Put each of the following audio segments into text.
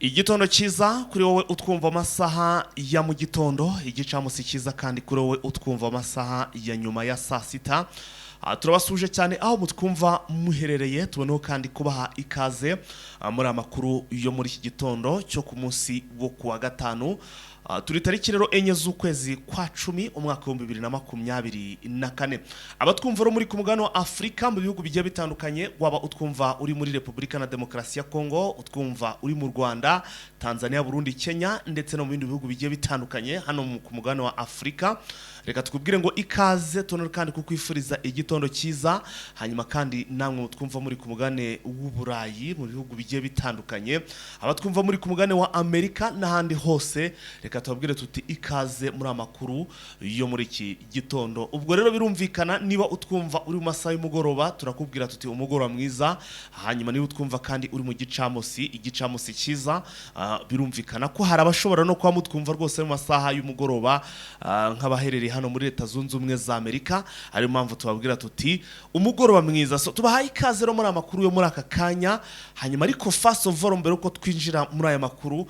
Igitondo cyiza kuri wowe utwumva amasaha ya mu gitondo, igicamusi cyiza kandi kuri wowe utwumva amasaha ya nyuma ya saa sita. Turabasuje cyane aho mutwumva muherereye, tuboneho kandi kubaha ikaze muri amakuru yo muri iki gitondo cyo ku munsi wo kuwa gatanu. Turi tariki rero enye z'ukwezi kwa 10 umwaka wa 2024. Abatwumva ro muri ku mugabane wa Afrika mu bihugu bigiye bitandukanye, waba utwumva uri muri Republika na Demokarasi ya Kongo, utwumva uri mu Rwanda, Tanzania, Burundi, Kenya ndetse no mu bindi bihugu bigiye bitandukanye hano ku mugabane wa Afrika. Reka tukubwire ngo ikaze tonero kandi kukwifuriza igitondo cyiza. Hanyuma kandi namwe mutwumva muri ku mugabane w'Uburayi mu bihugu bigiye bitandukanye, abatwumva muri ku mugabane wa Amerika n'ahandi hose, reka tubabwire tuti ikaze muri amakuru yo muri iki gitondo. Ubwo rero birumvikana niba utwumva uri mu masaha y'umugoroba, turakubwira tuti umugoroba mwiza. Hanyuma niba utwumva kandi uri mu igicamusi cyiza, birumvikana ko hari abashobora no kwa mutwumva rwose mu masaha y'umugoroba nk'abaherereye hano muri Leta Zunze Ubumwe za Amerika. Ari mpamvu tubabwira tuti umugoroba mwiza. So tubahaye ikaze ro muri amakuru yo muri aka kanya. Hanyuma ariko first of all, mbere uko twinjira muri aya makuru,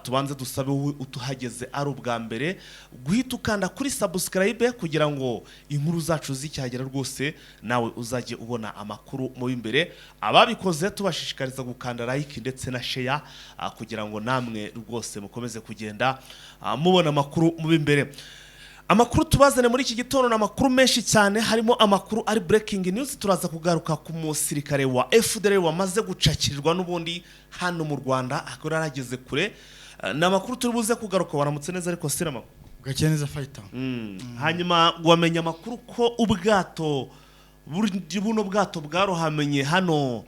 tubanze dusabe utuhageze ari ubwa mbere guhita ukanda kuri subscribe kugira ngo inkuru zacu zicyagera rwose nawe uzajye ubona amakuru mu imbere. Ababikoze tubashishikariza gukanda like ndetse na share kugira ngo namwe rwose mukomeze kugenda mubona amakuru mu imbere. Amakuru tubazane muri iki gitondo na makuru menshi cyane, harimo amakuru ari breaking news. Turaza kugaruka ku musirikare wa FDL wamaze gucakirirwa n'ubundi hano mu Rwanda, akora arageze kure. Na makuru turibuze kugaruka, waramutse neza ariko sirama gakeneza fighter. Hanyuma wamenya amakuru ko ubwato buno bwato bwarohamenye hano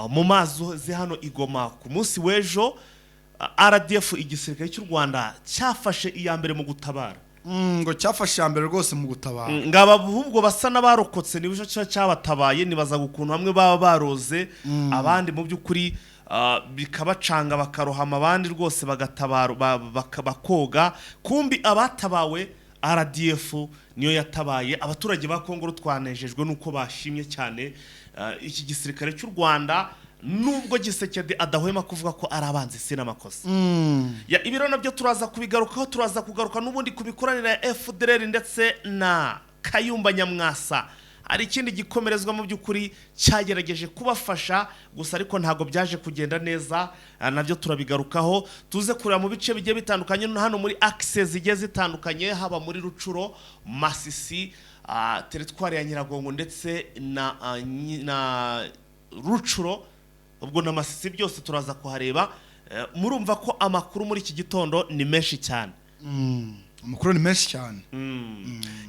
mu mazi hano Igoma ku munsi w'ejo. RDF igisirikare cy'u Rwanda cyafashe iyambere mu gutabara. Ngo cyafashe yambere rwose mu gutabara. Ngaba ahubwo basa n'abarokotse nibujo cyabatabaye, nibaza gukuntu hamwe baba baroze abandi mu by'ukuri bikabacanga bakarohama, abandi rwose bagatabara bakoga. Kumbi abatabawe RDF niyo yatabaye. Abaturage ba Kongo twanejejwe nuko bashimye cyane iki gisirikare cy'u Rwanda, nubwo Gisekedi adahwema kuvuga ko arabanze sina makosa. Ya ibiro nabyo turaza kubigarukaho, turaza kugaruka n'ubundi kubikoranira ya FDL ndetse na Kayumba Nyamwasa. Ari ikindi gikomerezwa mu by'ukuri cyagerageje kubafasha gusa ariko ntago byaje kugenda neza, nabyo turabigarukaho. Tuze kureba mu bice bigiye bitandukanye hano muri access zigiye zitandukanye, haba muri Rucuro, Masisi, teritwari ya Nyiragongo ndetse na Rucuro, ubwo na Masisi byose turaza kuhareba. Murumva ko amakuru muri iki gitondo ni menshi cyane. Amakuru ni menshi cyane.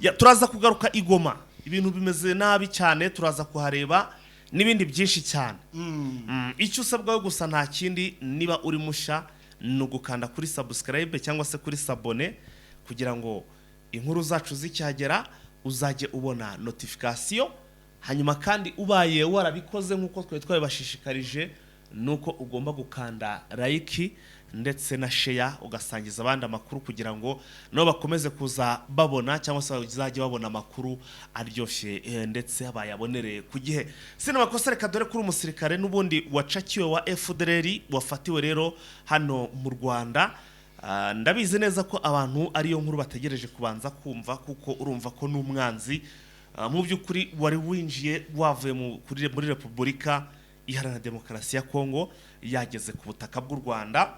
Ya turaza kugaruka Igoma, ibintu bimeze nabi cyane, turaza kuhareba n'ibindi byinshi cyane. Icyo usabwa gusa nta kindi, niba uri musha no gukanda kuri subscribe cyangwa se kuri sabone kugira ngo inkuru zacu zicyagera uzajye ubona notification. Hanyuma kandi ubaye warabikoze nkuko twabibashishikarije, nuko ugomba gukanda like ndetse na share ugasangiza abandi amakuru kugira ngo no bakomeze kuza babona cyangwa se bazajye babona amakuru aryoshye ndetse abayabonereye ku gihe. Sina makosa, reka dore kuri umusirikare n'ubundi wacakiwe wa FDL wafatiwe rero hano mu Rwanda. Ndabizi neza ko abantu ariyo nkuru bategereje kubanza kumva, kuko urumva ko n'umwanzi mu by'ukuri wari winjiye wavuye muri Republika Iharanira Demokarasi ya Kongo yageze ku butaka bw'u Rwanda.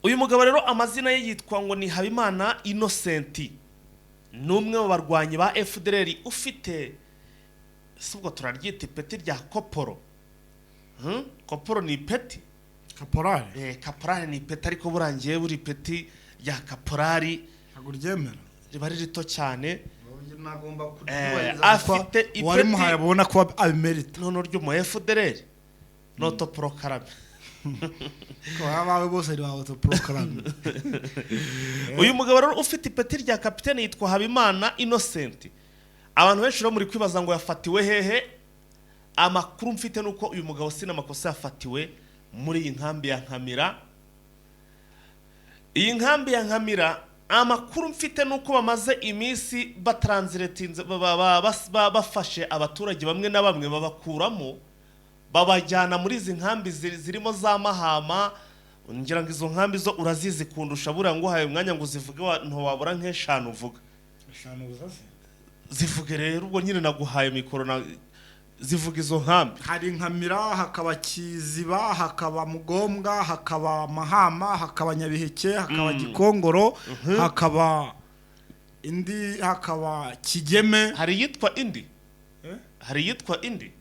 Uyu mugabo rero amazina ye yitwa ngo ni Habimana Innocent, n'umwe mu barwanyi ba FDL ufite subwo turaryita ipeti rya koporo. Koporo ni ipeti, kaporari. Kaporari ni ipeti, ariko burangiye buri ipeti rya kaporari ntago ryemera, riba rito cyane. Nagomba afite ipeti wari muhaye abona ko abimerita nono ryo mu FDL noto proclame ko abawe bose ari auto proclame. Uyu mugabo rero ufite ipeti rya kapiteni yitwa Habimana Innocent. Abantu benshi muri kwibaza ngo yafatiwe hehe. Amakuru mfite nuko uyu mugabo sina makosa yafatiwe muri iyi nkambi ya Nkamira. Iyi nkambi ya Nkamira, amakuru mfite nuko bamaze iminsi batranslatinze bafashe abaturage bamwe na bamwe babakuramo babajyana muri izi nkambi zirimo za Mahama, ngira ngo izo nkambi zo urazizi kundusha buriya ngo uhaye umwanya ngo uzivuge ntiwabura nk'eshanu uvuga. eshanu uzase zivuge rero ubwo nyine naguhaye mikoro zivuga izo nkambi. hari Nkamira, hakaba Kiziba, hakaba Mugombwa, hakaba Mahama, hakaba Nyabiheke, hakaba Gikongoro, hakaba indi, hakaba Kigeme. hari yitwa indi hari yitwa indi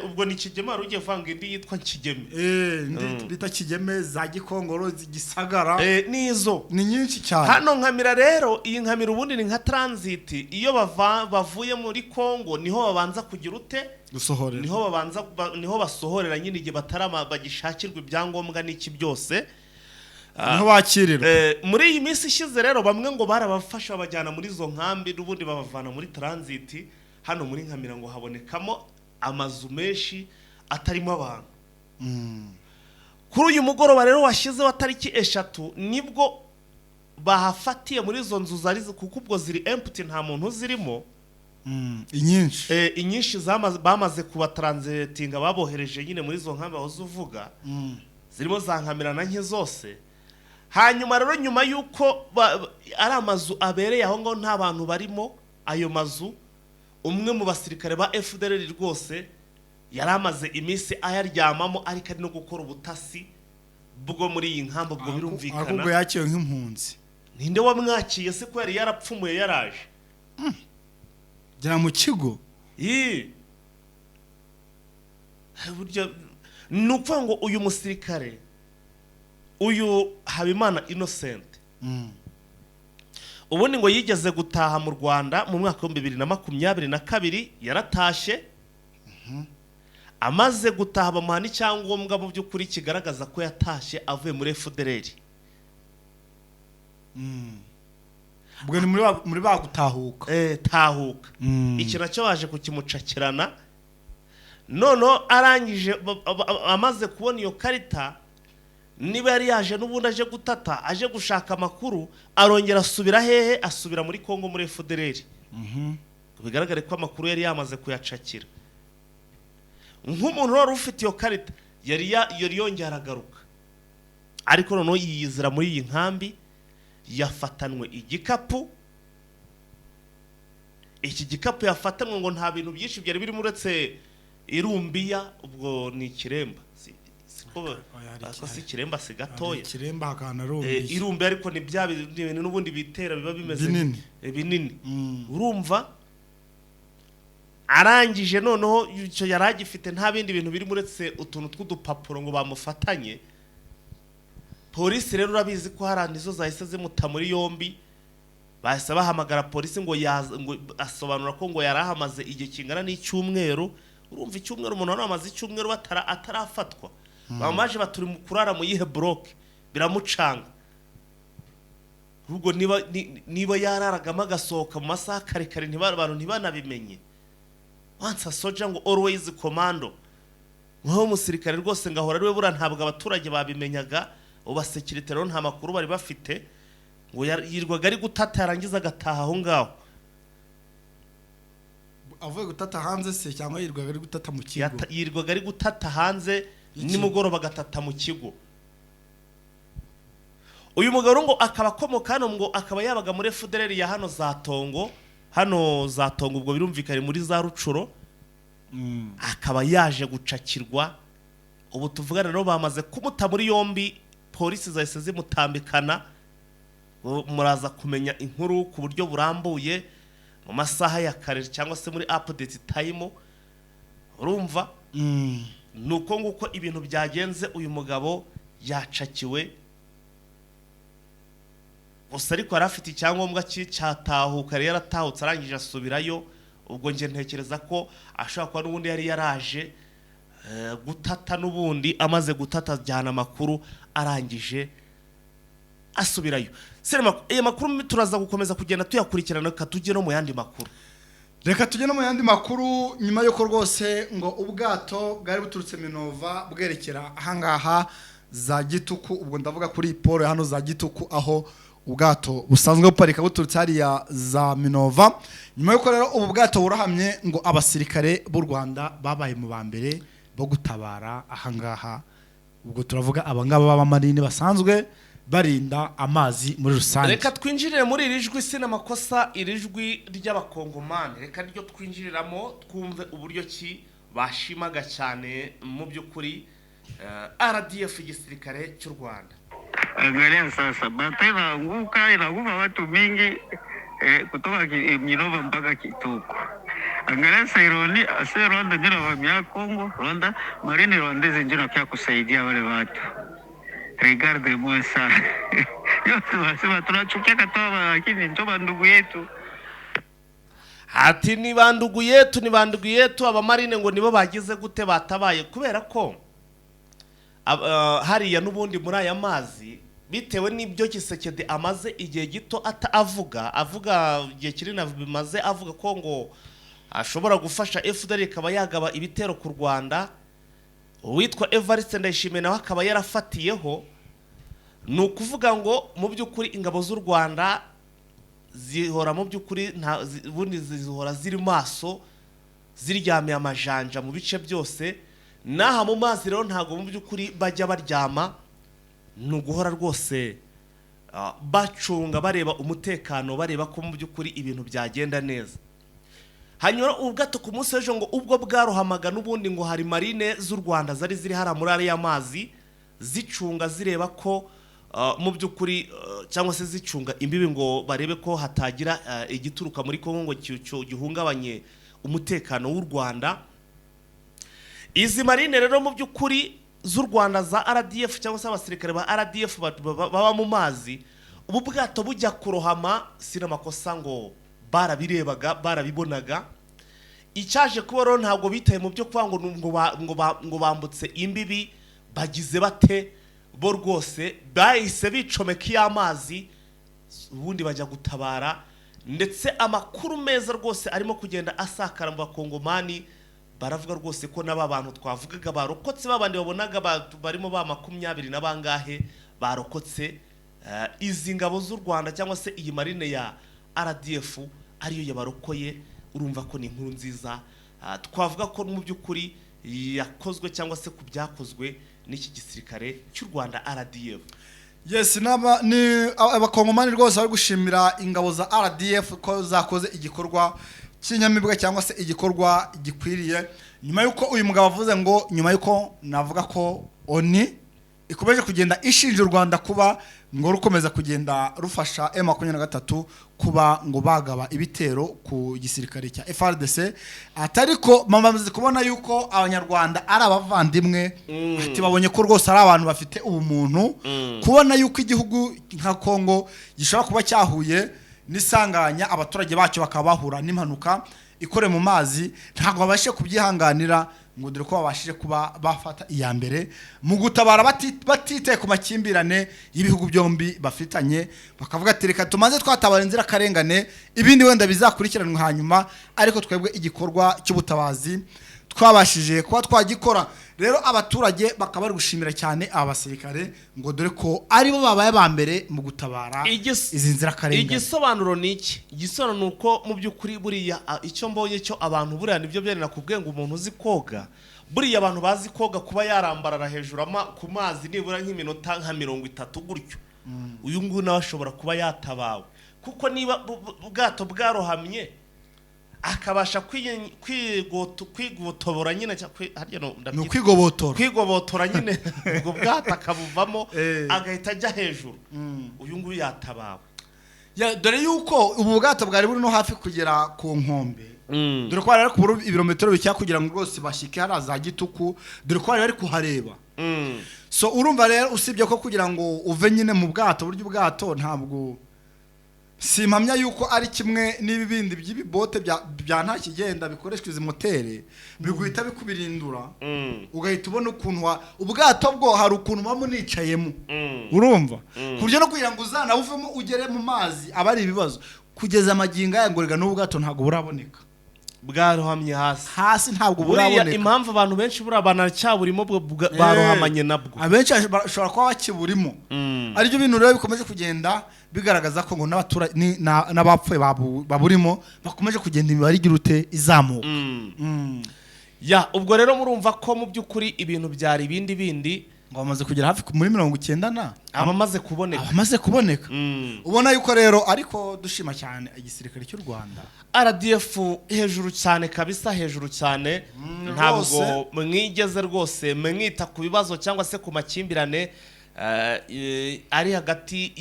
ubwo ni Kigeme ugiye vanga indi yitwa Kigeme indi bita Kigeme, za Gikongoro, Gisagara, nizo ni nyinshi cyane. hano Nkamira rero, iyi Nkamira ubundi ni nka transit, iyo bavuye muri Kongo niho babanza kugira ute gusohorera, niho basohorera nyine igihe batarama bagishakirwa ibyangombwa n'iki byose, niho bakirira. muri iyi minsi ishize rero bamwe ngo barabafasha babajyana muri izo nkambi n'ubundi babavana muri transit. hano muri Nkamira ngo habonekamo amazu menshi atarimo abantu. kuri uyu mugoroba rero washizeho tariki 3 nibwo bahafatiye muri izo nzu zari kuko ubwo ziri empty nta muntu zirimo. inyinshi bamaze kuba transitinga babohereje nyine muri izo nkambi aho uvuga zirimo za Nkamira na nke zose. hanyuma rero nyuma yuko ari amazu abereye aho ngaho nta bantu barimo, ayo mazu umwe mu basirikare ba FDLR rwose yari amaze iminsi ayaryamamo ariko ari no gukora ubutasi bwo muri iyi nkambi. ubwo birumvikana ahubwo yakiye nk'impunzi. ninde wamwakiye se ko yari yarapfumuye yaraje jya mu kigo? burya ni ukuvuga ngo uyu musirikare uyu Habimana Innocent ubundi ngo yigeze gutaha mu Rwanda mu mwaka wa 2022 yaratashye. amaze gutaha bamuha n'icyangombwa mu by'ukuri kigaragaza ko yatashye avuye muri FDLR. ubwo ni muri bagutahuka. tahuka iki nacyo baje kukimucakirana. noneho arangije amaze kubona iyo karita, niba yari yaje n'ubundi aje gutata, aje gushaka amakuru, arongera asubira hehe? asubira muri Kongo muri FDLR. bigaragare ko amakuru yari yamaze kuyacakira. nk'umuntu wari ufite iyo karita yari yongera aragaruka, ariko noneho yiyizira muri iyi nkambi. yafatanwe igikapu. iki gikapu yafatanwe ngo nta bintu byinshi byari birimo uretse irumbiya, ubwo ni ikiremba. si ikiremba si gatoya, ikiremba hakana rumbiya, irumbiya ariko ni bya bintu n'ubundi bitera biba bimeze binini. urumva arangije noneho icyo yari agifite nta bindi bintu birimo uretse utuntu tw'udupapuro ngo bamufatanye. polisi rero urabizi ko hari nizo zahise zimuta muri yombi. bahise bahamagara polisi ngo asobanura ko ngo yari ahamaze igihe kingana n'icyumweru. urumva icyumweru umuntu amaze icyumweru atarafatwa. bamaje baturi mu kurara mu yihe block biramucanga. ubwo niba yararagama agasohoka mu masaha karekare abantu ntibanabimenye. once a soldier ngo always commando. nko umusirikare rwose ngahora ari we bura ntabwo abaturage babimenyaga. ubasekirite rero nta makuru bari bafite, ngo yirwaga ari gutata yarangiza agataha aho ngaho. avuye gutata hanze se cyangwa yirwaga ari gutata mu kigo? yirwaga ari gutata hanze nimugoroba agatata mu kigo. uyu mugabo ngo akaba akomoka hano, ngo akaba yabaga muri FDLR ya hano za Tongo. ubwo birumvikanye muri za Rucuro. akaba yaje gucakirwa. ubu tuvugana rero bamaze kumuta muri yombi. polisi zahise zimutambikana. muraza kumenya inkuru ku buryo burambuye mu masaha ya kare cyangwa se muri update time. urumva nuko nguko ibintu byagenze. uyu mugabo yacakiwe gusa ariko yari afite icyangombwa cyatahuka, yari yaratahutse arangije asubirayo. ubwo nge ntekereza ko ashobora kuba n'ubundi yari yaraje gutata, n'ubundi amaze gutata ajyana amakuru arangije asubirayo. Aya makuru turaza gukomeza kugenda tuyakurikirana, reka tujye no mu yandi makuru. nyuma yuko rwose ngo ubwato bwari buturutse Minova bwerekera ahangaha za Gituku. ubwo ndavuga kuri poro hano za Gituku, aho ubwato busanzwe buparika buturutse hariya za Minova. nyuma yuko rero ubu bwato burahamye ngo abasirikare b'u Rwanda babaye mu bambere bo gutabara ahangaha ubwo turavuga abangaba b'abamarine basanzwe barinda amazi muri rusange. reka twinjirire muri iri jwi sinamakosa, iri jwi ry'abakongomani, reka ryo twinjiriramo twumve uburyo ki bashimaga cyane mu by'ukuri RDF igisirikare cy'u Rwanda. Angalia sasa, bata inaanguka watu mingi kutoka Minova mpaka Kitoko. Angalia sasa Rwanda ndio wamia Kongo, Rwanda marine rwandeze ndio kia kusaidia wale watu. Regarde-moi ça. Yote wasema tunachukia katoa, lakini ndio ndugu yetu. Ati ni bandugu yetu abamarine ngo nibo bagize gute batabaye kubera ko hariya n'ubundi muri aya mazi bitewe n'ibyo Kisekedi amaze igihe gito avuga igihe kirina bimaze avuga ko ngo ashobora gufasha FDL ikaba yagaba ibitero ku Rwanda. Uwitwa Evariste Ndayishimiye nawe akaba yarafatiyeho, ni ukuvuga ngo mu by'ukuri ingabo z'u Rwanda zihora mu by'ukuri ubundi zihora ziri maso ziryamiye amajanja mu bice byose, naha mu mazi rero ntago mu by'ukuri bajya baryama, ni uguhora rwose bacunga bareba umutekano, bareba ko mu by'ukuri ibintu byagenda neza. Hanyura ubwato ku munsi w'ejo ngo ubwo bwarohamaga n'ubundi ngo hari marine z'u Rwanda zari ziri hara muri ariya mazi zicunga zireba ko mu by'ukuri cyangwa se zicunga imbibi ngo barebe ko hatagira igituruka muri Kongo ngo gihungabanye umutekano w'u Rwanda. Izi marine rero mu by'ukuri z'u Rwanda za RDF cyangwa se abasirikare ba RDF baba mu mazi, ubu bwato bujya kurohama sinamakosa ngo barabirebaga barabibonaga. Icyaje kuba rero ntabwo bitaye mu byo kuvuga ngo bambutse imbibi bagize bate, bo rwose bahise bicomeka y'amazi ubundi bajya gutabara, ndetse amakuru meza rwose arimo kugenda asakara mu bakongomani. Baravuga rwose ko n'aba bantu twavugaga barokotse, babandi babonaga barimo ba 20 na bangahe barokotse. Izi ngabo z'u Rwanda cyangwa se iyi marine ya RDF ariyo yabarokoye. Urumva ko ni inkuru nziza, twavuga ko mu by'ukuri yakozwe cyangwa se kubyakozwe n'iki gisirikare cy'u Rwanda RDF. Yes, ni abakongomani rwose bari gushimira ingabo za RDF ko zakoze igikorwa cy'inyamibwa cyangwa se igikorwa gikwiriye, nyuma yuko uyu mugabo avuze ngo nyuma yuko navuga ko ONU ikomeje kugenda ishinja u Rwanda kuba ngo rukomeza kugenda rufasha M23 kuba ngo bagaba ibitero ku gisirikare cya FARDC, atariko mamaze kubona yuko abanyarwanda ari abavandimwe, ati babonye ko rwose ari abantu bafite ubumuntu, kubona yuko igihugu nka Kongo gishobora kuba cyahuye n'isanganya abaturage bacyo bakaba bahura n'impanuka ikore mu mazi, ntabwo babashe kubyihanganira ngo dore ko babashije kuba bafata iya mbere mu gutabara batitaye ku makimbirane y'ibihugu byombi bafitanye, bakavuga ati reka tumaze twatabara inzira karengane ibindi wenda bizakurikiranwa hanyuma, ariko twebwe igikorwa cy'ubutabazi twabashije kuba twagikora. Rero abaturage bakaba bari gushimira cyane abasirikare ngo dore ko aribo babaye ba mbere mu gutabara izi nzira karengane. Igisobanuro ni iki? Igisobanuro ni uko mu by'ukuri buriya icyo mbonye cyo abantu buriya nibyo byenera kubwe ngo umuntu uzi koga, buriya abantu bazi koga kuba yarambarara hejuru ku mazi nibura nk'iminota nka 30 gutyo, uyu nguyu nawe ashobora kuba yatabawe, kuko niba ubwato bwarohamye akabasha kwigotobora nyine no kwigobotora nyine ubwo bwato akabuvamo agahita ajya hejuru, uyu nguyu yatabawe. Dore yuko ubu bwato bwari buri no hafi kugera ku nkombe, dore ko bari ku ibirometero bicya kugira ngo rwose bashike haraza Gituku, dore ko bari kuhareba. So urumva rero usibye ko kugira ngo uve nyine mu bwato, buryo ubwato ntabwo simpamya yuko ari kimwe n'ibibindi by'ibibote bya nta kigenda bikoreshwa izi motere biguhita bikubirindura, ugahita ubona ukuntu ubwato bwo hari ukuntu bamunicayemo, urumva kuryo no kugira ngo uzanabuvemo ugere mu mazi abari ibibazo kugeza amaginga yangorega n'ubwato ntago buraboneka, bwarohamye hasi ntabwo buraboneka. Impamvu abantu benshi burabana cyaburimo barohamanye nabwo, abenshi bashobora kuba bakiburimo. Aribyo bintu rero bikomeje kugenda bigaragaza ko ngo n'abaturage n'abapfuye baburimo bakomeje kugenda imibare igirute izamuka. Ubwo rero murumva ko mu by'ukuri ibintu byari bindi ngo bamaze kugera hafi muri 90 na abamaze kuboneka ubona yuko rero ariko dushima cyane igisirikare cy'u Rwanda RDF hejuru cyane kabisa hejuru cyane ntabwo mwigeze rwose mwita ku bibazo cyangwa se ku makimbirane ari hagati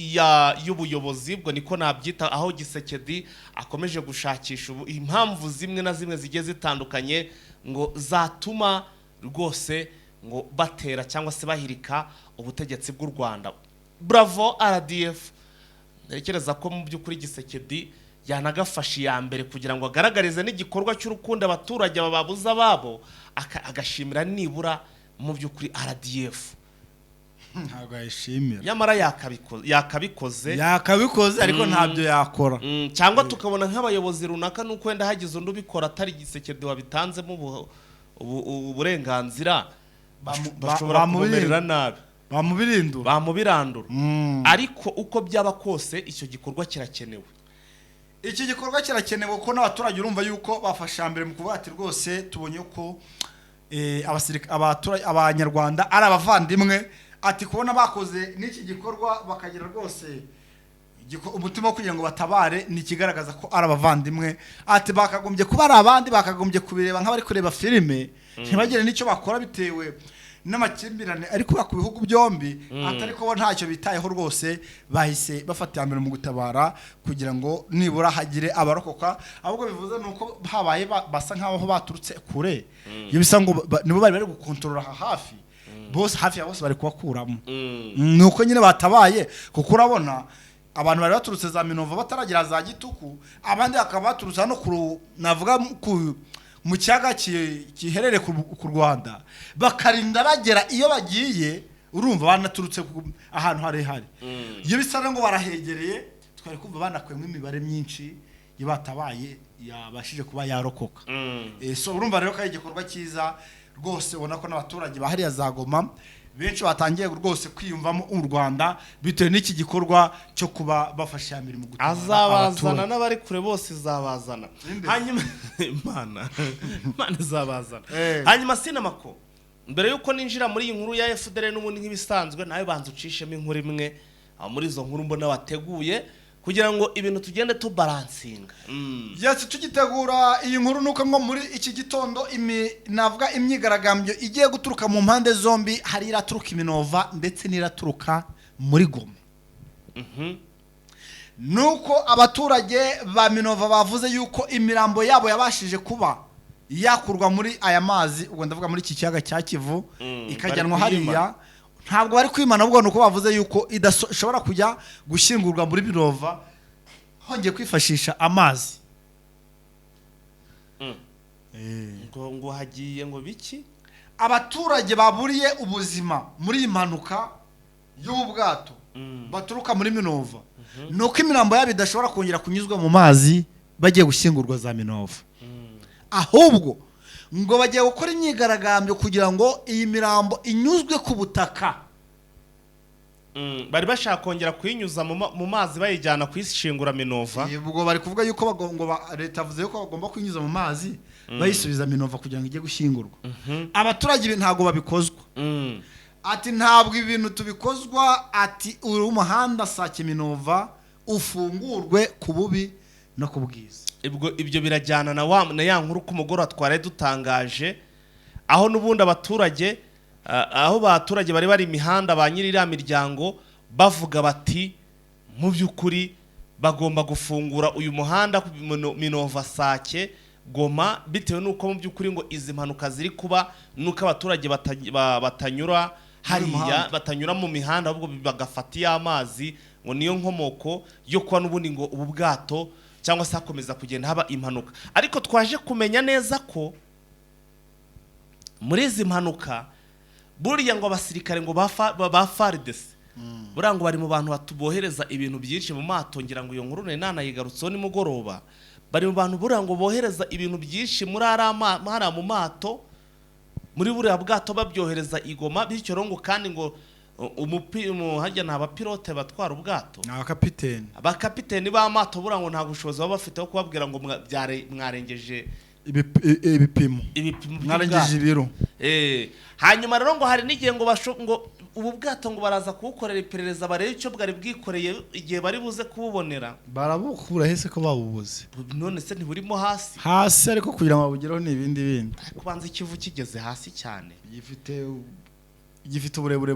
y'ubuyobozi bwo niko nabyita aho Gisekedi akomeje gushakisha impamvu zimwe na zimwe zigiye zitandukanye ngo zatuma rwose ngo batera cyangwa se bahirika ubutegetsi bw'u Rwanda. Bravo RDF, ntekereza ko mu by'ukuri Gisekedi yanagafashe ya mbere kugira ngo agaragarize n'igikorwa cy'urukundo abaturage bababuza babo agashimira nibura mu by'ukuri RDF. Ntabwo yishimira nyamara yakabikoze ariko ntabyo yakora cyangwa tukabona nk'abayobozi runaka nuko wenda hagize undi ubikora atari Gisekedi wabitanzemo uburenganzira bashobora kumumerera nabi bamubirandura ariko uko byaba kose icyo gikorwa kirakenewe. Iki gikorwa kirakenewe ko n'abaturage urumva yuko bafasha mbere mu kuvuga ati rwose tubonye ko abanyarwanda ari abavandimwe ati kubona bakoze n'iki gikorwa bakagira rwose umutima wo kugira ngo batabare ni kigaragaza ko ari abavandimwe ati bakagombye kuba ari abandi bakagombye kubireba nk'abari kureba filime ntibagire n'icyo bakora bitewe n'amakimbirane ariko ku bihugu byombi atari ko ntacyo bitayeho rwose bahise bafatira mbere mu gutabara kugira ngo nibura hagire abarokoka ahubwo bivuze nuko habaye basa nkaho baturutse kure iyo bisa ngo nibo bari gukontorora hafi bose hafi ya bose bari kubakuramo nuko nyine batabaye kuko urabona abantu bari baturutse za Minova bataragira za Gituku abandi akaba baturutse no navuga mu cyaga kiherere ku Rwanda bakarinda bagera iyo bagiye urumva banaturutse ahantu harehare iyo bisana ngo barahegereye twari kumva banakwemwe imibare myinshi yibatabaye yabashije kuba yarokoka so urumva rero ko igikorwa cyiza rwose ubona ko n'abaturage bahari yazagoma benshi batangiye rwose kwiyumvamo u Rwanda bitewe n'iki gikorwa cyo kuba bafasha mbere mu gutuma azabazana n'abari kure bose izabazana hanyuma Imana izabazana hanyuma sinamako mbere yuko ninjira muri iyi nkuru ya FDL n'ubundi nk'ibisanzwe nawe banza ucishemo inkuru imwe muri izo nkuru mbona wateguye kugira ngo ibintu tugende tubalansinga. Yasi tugitegura iyi nkuru nuko ngo muri iki gitondo navuga imyigaragambyo igiye guturuka mu mpande zombi hari iraturuka Minova ndetse n'iraturuka muri Goma. Nuko abaturage ba Minova bavuze yuko imirambo yabo yabashije kuba yakurwa muri aya mazi ubwo ndavuga muri iki kiyaga cya Kivu ikajyanwa hariya ntabwo bari kwimana ubwo nuko bavuze yuko idashobora kujya gushyingurwa muri Minova hongeye kwifashisha amazi ngo hagiye ngo biki abaturage baburiye ubuzima muri impanuka y'ubwato baturuka muri Minova nuko imirambo yabo idashobora kongera kunyuzwa mu mazi bagiye gushyingurwa za Minova ahubwo ngo bagiye gukora imyigaragambyo kugira ngo iyi mirambo inyuzwe ku butaka bari bashaka kongera kuyinyuza mu mazi bayijyana kuyishingura Minova ubwo bari kuvuga yuko leta yavuze yuko bagomba kuyinyuza mu mazi bayisubiza Minova kugira ngo ijye gushyingurwa abaturage ntabwo babikozwa ati ntabwo ibintu tubikozwa ati uri umuhanda Sake Minova ufungurwe ku bubi no ku bwiza ibyo birajyana na ya nkuru ku mugoroba twari dutangaje aho n'ubundi abaturage bari imihanda ba nyirira miryango bavuga bati mu by'ukuri bagomba gufungura uyu muhanda Minova Sake Goma bitewe nuko mu by'ukuri ngo izi mpanuka ziri kuba nuko abaturage batanyura hariya batanyura mu mihanda ahubwo bagafata y'amazi ngo niyo nkomoko yo kuba n'ubundi ngo ubu bwato cyangwa se hakomeza kugenda haba impanuka ariko twaje kumenya neza ko muri izi mpanuka buriya ngo abasirikare ngo ba FARDC buriya ngo bari mu bantu batubohereza ibintu byinshi mu mato ngira ngo iyo nkuru nanayigarutseho nimugoroba bari mu bantu buriya ngo bohereza ibintu byinshi muri hariya mu mato muri buriya bwato babyohereza i Goma bityo ngo kandi ngo hajya nta bapilote batwara ubwato abakapiteni b'amato buriya ngo nta bushobozi baba bafite bwo kubabwira ngo mwarengeje ibipimo mwarengeje ibiro hanyuma rero ngo hari n'igihe ngo ubu bwato ngo baraza kubukorera iperereza barebe icyo bwari bwikoreye igihe bari buze kububonera. barabukura hese ko babubuze None se ntiburimo hasi ariko kugira ngo babugereho ni ibindi kubanza ikivu kigeze hasi cyane gifite uburebure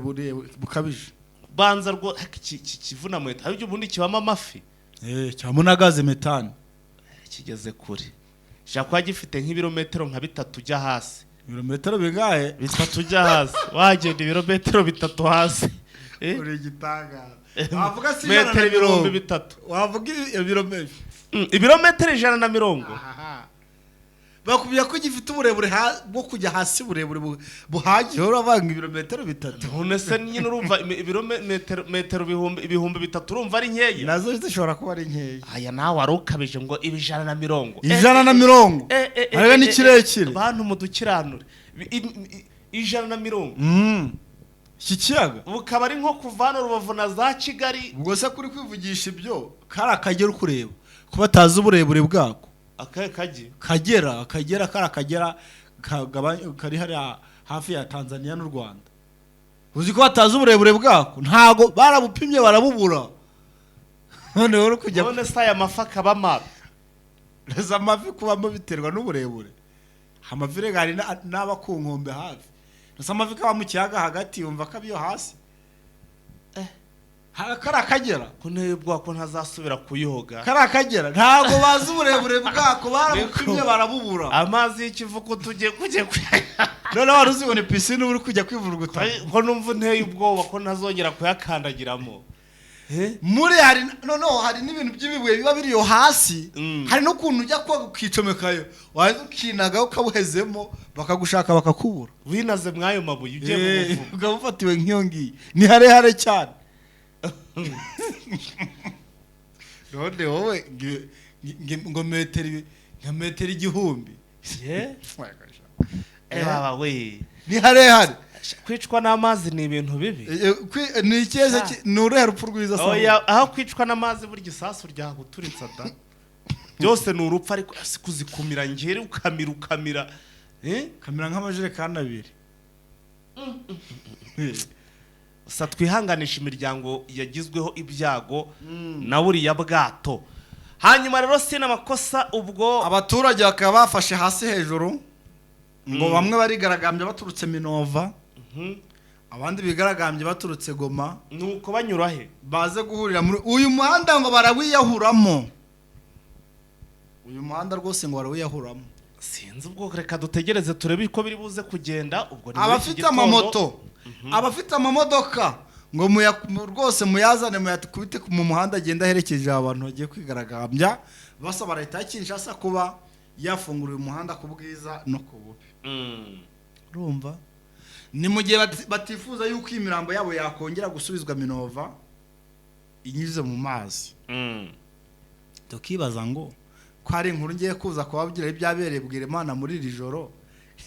bukabije. banza rwo kivuna mweta hari ubundi kibamo amafi cyamo na gaze metane kigeze kure shaka gifite nk'ibirometero nka 3 ujya hasi. Ibirometero bingahe? 3 ujya hasi wagenda ibirometero 3 hasi uri gitanga wavuga si metero 300 wavuga ibirometero 150 bakubye ko gifite uburebure bwo kujya hasi burebure buhagije urabanga ibirometero 3. none se nyine urumva ibirometero ibihumbi 3 urumva ari nkeya nazo zishobora kuba ari nkeya. aya nawe arukabije ngo 150 150 arega ni kirekire bantu mudukiranure 150 iki kiyaga bukaba ari nko kuvana Rubavu na za Kigali. ubwo se kuri kwivugisha ibyo kari akagera ukureba kuba atazi uburebure bwako kagera kari hari hafi ya Tanzania n'u Rwanda. uzi ko batazi uburebure bwako ntago barabupimye barabubura. none wari kujya none se aya mafi akaba mabi reza amafi kubamo biterwa n'uburebure. amafi regari n'aba ku nkombe hafi reza amafi kaba mu kiyaga hagati yumva kabiyo hasi karakagera kunebwa ko ntazasubira kuyoga karakagera ntago bazi uburebure bwako barabupimye barabubura. amazi y'ikivuko tujye none wari uzibone pisine uri kujya kwivuruguta ko numva nteye ubwoba ko ntazongera kuyakandagiramo. muri hari n'ibintu by'ibibuye biba biri yo hasi hari no kuntu ujya kwicomekayo waza ukinaga ukabuhezemo bakagushaka bakakubura winaze mwayo mabuye ugiye mu buvumo ugafatiwe nk'iyo ngiyi ni harehare cyane. none wowe ngo metero igihumbi baba we ni harehare kwicwa n'amazi ni ibintu bibi ni ikibazo ni uruhe rupfu rwiza aho kwicwa n'amazi burya isasu ryaguturitsa da byose ni urupfu ariko kuzikumira ngere ukamira kamera nk'amajerekani 2 gusa twihanganisha imiryango yagizweho ibyago na buriya bwato. hanyuma rero sinamakosa ubwo abaturage bakaba bafashe hasi hejuru ngo bamwe barigaragambye baturutse Minova abandi bigaragambye baturutse Goma nuko banyura he baze guhurira muri uyu muhanda ngo barawiyahuramo. uyu muhanda rwose ngo barawiyahuramo sinzi ubwo reka dutegereze turebe uko biri buze kugenda. ubwo ni abafite amamoto abafite amamodoka ngo rwose muyazane muyakubite mu muhanda agenda aherekeje abantu bagiye kwigaragambya basaba leta ya Kinshasa kuba yafungura uyu muhanda ku bwiza no ku bubi. urumva ni mu gihe batifuza yuko imirambo yabo yakongera gusubizwa Minova inyuze mu mazi. tukibaza ngo ko ari inkuru ngiye kuza kubabwira ibyabereye Bwiremana muri iri joro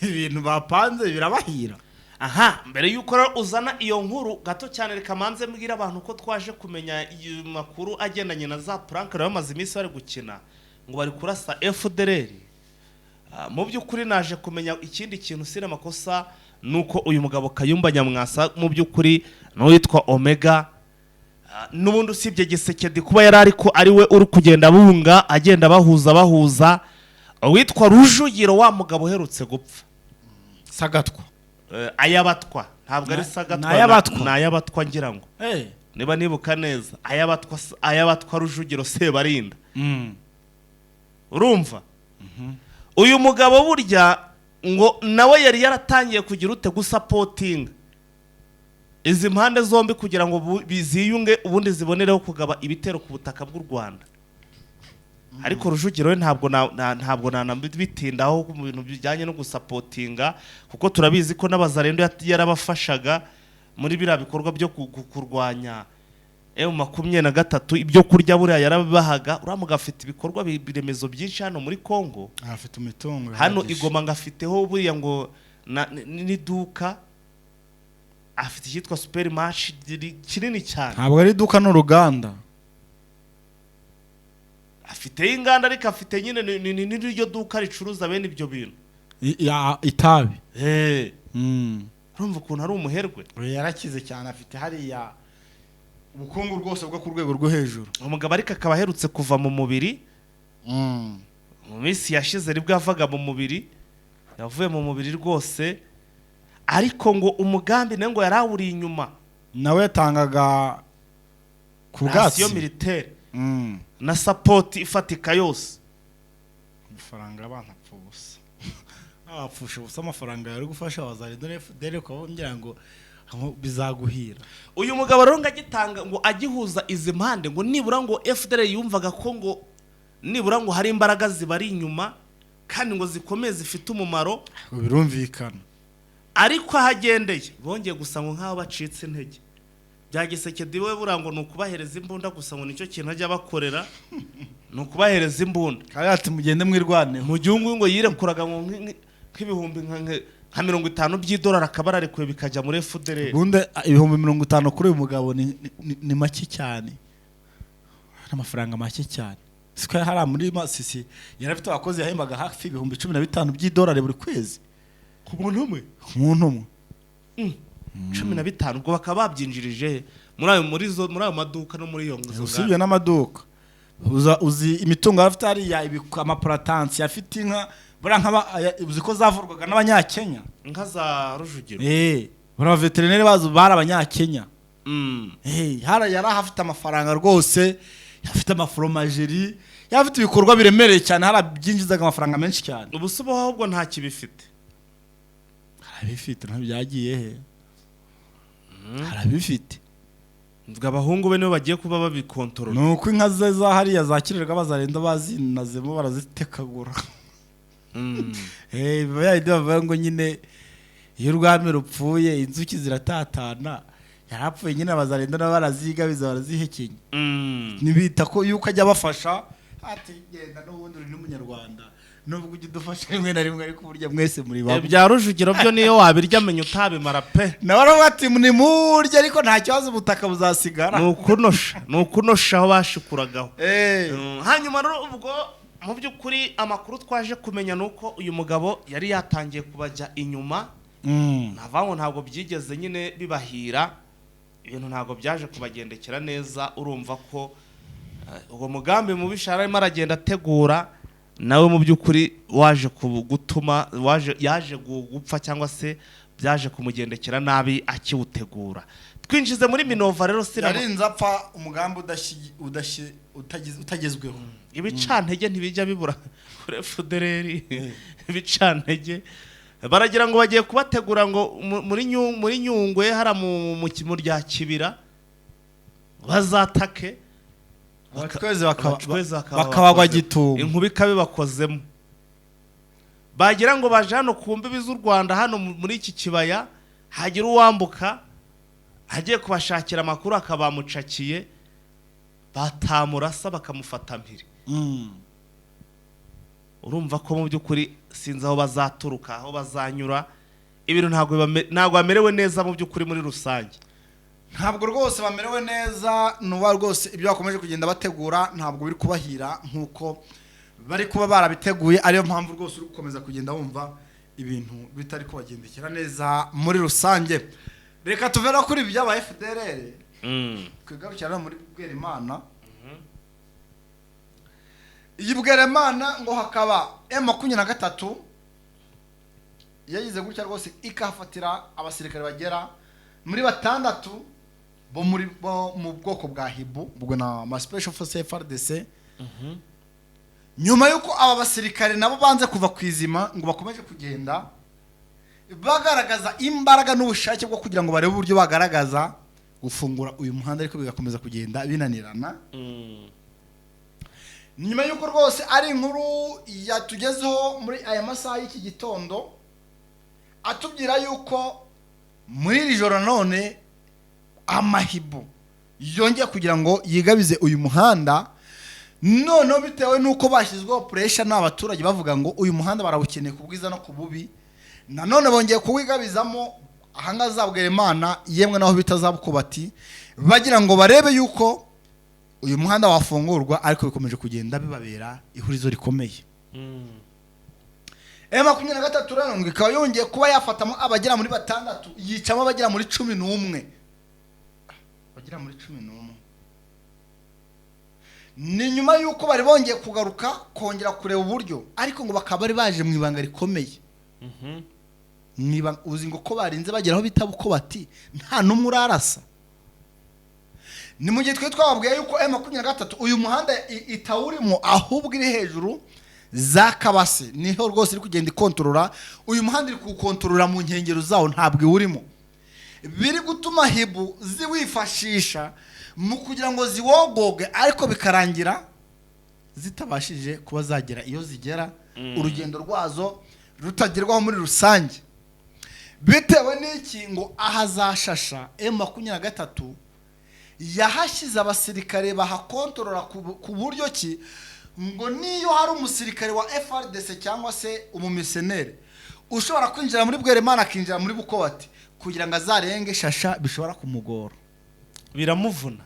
ibintu bapanze birabahira. aha mbere yuko uzana iyo nkuru gato cyane reka manze mbwira abantu ko twaje kumenya makuru agendanye na za prank bamaze iminsi bari gukina ngo bari kurasa FDLR. mu by'ukuri naje kumenya ikindi kintu sinamakosa nuko uyu mugabo Kayumba Nyamwasa mu by'ukuri n'uwitwa Omega n'ubundi usibye Gisekedi kuba yari ariko ari we uri kugenda bunga agenda bahuza uwitwa Rujugiro wa mugabo uherutse gupfa Sagatwa ayabatwa ntabwo ari Sagatwa n'ayabatwa ngira ngo niba nibuka neza ayabatwa Rujugiro Sebarinda. urumva uyu mugabo burya ngo nawe yari yaratangiye kugira ute gusapotinga izi mpande zombi kugira ngo biziyunge ubundi zibonereho kugaba ibitero ku butaka bw'u Rwanda. ariko Rujugiro we ntabwo bitindaho mu bintu bijyanye no gusapotinga kuko turabizi ko n'abazarendo yarabafashaga muri biriya bikorwa byo kurwanya M23 ibyo kurya buriya yarabahaga. uramuga afite ibikorwa biremezo byinshi hano muri Kongo afite imitungo hano Igoma ngafiteho buriya ngo n'iduka afite icyitwa Supermarché kinini cyane ntabwo ari iduka n'uruganda afite inganda ariko afite nyine n'iryo duka ricuruza bene ibyo bintu itabi urumva ukuntu ari umuherwe. yarakize cyane, afite hariya ubukungu rwose bwo ku rwego rwo hejuru. Umugabo ariko akaba aherutse kuva mu mubiri mu minsi yashize nibwo yavaga mu mubiri, yavuye mu mubiri rwose, ariko ngo umugambi nawe ngo yarawuri inyuma, nawe yatangaga ku bwatsi yo militaire na support ifatika yose. amafaranga abantu apfa ubusa apfusha ubusa amafaranga yari gufasha abazarindone FDL ko ngira ngo bizaguhira. Uyu mugabo rero ngagitanga ngo agihuza izi mpande ngo nibura ngo FDL yumvaga ko ngo nibura ngo hari imbaraga zibari inyuma kandi ngo zikomeye zifite umumaro, birumvikana. Ariko ahagendeye bongeye gusa ngo nkaho bacitse intege. Bya Gisekedi we burango nukubahereza imbunda gusa ngo nicyo kintu ajya bakorera, nukubahereza imbunda. Kandi ati mugende mwirwane mu gihugu ngo yirekuraga ngo nk'ibihumbi nka 50 by'idolari akabararekuye bikajya muri FDL. Bunde ibihumbi 50 kuri uyu mugabo ni make cyane, amafaranga make cyane. Siko hari muri Masisi yarafite abakozi yahembaga hafi ibihumbi 15 by'idolari buri kwezi ku muntu umwe. 15 ubwo bakaba babyinjirije muri ayo maduka no muri iyo nzu. Usibye n'amaduka uzi imitungo afite ari ya amaplatansi afite inka bura uzi ko zavurwaga n'abanyakenya, inka za Rujugiro. bura veterineri bazo bari abanyakenya. yari afite amafaranga rwose, afite amafromagerie, yafite ibikorwa biremereye cyane, harabyinjizaga amafaranga menshi cyane. Ubusubo ahubwo nta kibifite. Harabifite ntabyagiye he. Harabifite. Mvuga abahungu be nibo bagiye kuba babikontorora. Nuko inka ze za hariya zakirerwa bazarenda bazinazemo barazitekagura. Bayide bavuga ngo nyine iyo urwame rupfuye inzuki ziratatana, yarapfuye nyine bazarenda baraziga barazihekenya. Nibita ko yuko ajya bafasha ati genda n'ubundi uri n'umunyarwanda nubwo ujye dufasha rimwe na rimwe ariko burya mwese muri babo. Bya Rujugiro byo niyo wabirya amenye utabimara pe. Nawe ati ni murya ariko nta kibazo ubutaka buzasigara. Nukunosha aho bashikuragaho. Hanyuma rero ubwo mu by'ukuri amakuru twaje kumenya nuko uyu mugabo yari yatangiye kubajya inyuma. Navango ntabwo byigeze nyine bibahira, ibintu ntabwo byaje kubagendekera neza. Urumva ko uwo mugambi mubisha arimo aragenda ategura, nawe mu by'ukuri waje gutuma yaje gupfa cyangwa se byaje kumugendekera nabi akiwutegura. Twinjize muri Minova rero yarinze apfa umugambi utagezweho. Ibicantege ntibijya bibura kuri FDL. Ibicantege baragira ngo bagiye kubategura ngo muri Nyungwe hara mu rya Kibira bazatake bakabagwa Gitumo, inkubi kabe bakozemo. Bagira ngo baje hano ku mbibi z'u Rwanda hano muri iki kibaya, hagira uwambuka hagiye kubashakira amakuru akabamucakiye, batamurasa bakamufata mpiri. Urumva ko mu by'ukuri sinzi aho bazaturuka, aho bazanyura, ibintu ntabwo bamerewe neza mu by'ukuri muri rusange. Ntabwo rwose bamerewe neza, nuba rwose ibyo bakomeje kugenda bategura ntabwo biri kubahira nkuko bari kuba barabiteguye. Ariyo mpamvu rwose uri gukomeza kugenda wumva ibintu bitari kubagendekera neza muri rusange. Reka tuve no kuri ibya ba FDL kwigarukira muri Bwerimana. Iyi Bwerimana ngo hakaba M23 yagize gutya rwose ikafatira abasirikare bagera muri 6 bo mu bwoko bwa Hibu ubwo na ma special force FARDC. Nyuma yuko aba basirikare nabo banze kuva kwizima ngo bakomeje kugenda bagaragaza imbaraga n'ubushake bwo kugira ngo barebe uburyo bagaragaza gufungura uyu muhanda, ariko bigakomeza kugenda binanirana. Nyuma yuko rwose ari inkuru yatugezeho muri aya masaha y'iki gitondo atubwira yuko muri iri joro none amahibu yongeye kugira ngo yigabize uyu muhanda, none bitewe nuko bashyizweho pressure n'abaturage bavuga ngo uyu muhanda barawukeneye ku bwiza no ku bubi, nanone bongeye kuwigabizamo ahanga za Bwerimana yemwe naho bitazabukubati, bagira ngo barebe yuko uyu muhanda wafungurwa, ariko bikomeje kugenda bibabera ihurizo rikomeye. M23 rero ngo ikaba yongeye kuba yafatamo abagera muri 6 yicamo abagera muri 11 bagera muri 11 ni nyuma yuko bari bongeye kugaruka kongera kureba uburyo ariko ngo bakaba bari baje mu ibanga rikomeye niba uzi ngo ko barinze bageraho bitaba uko bati nta numwe urarasa ni mu gihe twababwiye yuko M23 uyu muhanda itawurimo ahubwo iri hejuru za Kabase niho rwose iri kugenda ikontorora uyu muhanda iri kukontorora mu nkengero zawo ntabwo iwurimo biri gutuma hibu ziwifashisha mu kugira ngo ziwogoge ariko bikarangira zitabashije kuba zagera iyo zigera urugendo rwazo rutagerwaho muri rusange bitewe n'iki ngo ahazashasha M23 yahashyize abasirikare bahakontorora ku buryo ki ngo niyo hari umusirikare wa FRDC cyangwa se umumisenere ushobora kwinjira muri Bweremana akinjira muri Bukowati kugira ngo azarenge shasha bishobora kumugora biramuvuna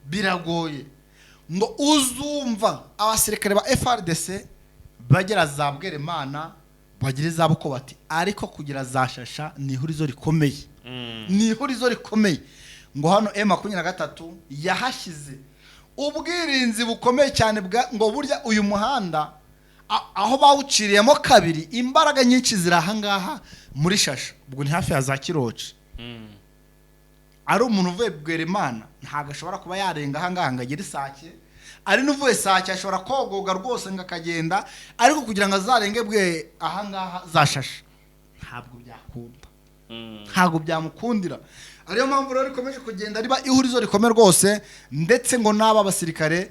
biragoye ngo uzumva abasirikare ba FRDC bagera za Bweremana bagire za Bukowati ariko kugira za shasha ni ihurizo rikomeye ngo hano M23 yahashyize ubwirinzi bukomeye cyane ngo burya uyu muhanda aho bawuciriyemo kabiri imbaraga nyinshi ziri ahangaha muri shasha ubwo ni hafi ya za Kiroci ari umuntu uvuye Bweremana ntago ashobora kuba yarenga ahangaha ngo agere Sake ari n'uvuye Sake ashobora kogoga rwose ngo akagenda ariko kugira ngo azarenge bwe ahangaha za shasha ntabwo byamukundira ariyo mpamvu rero rikomeje kugenda riba ihurizo rikomeye rwose ndetse ngo n'aba basirikare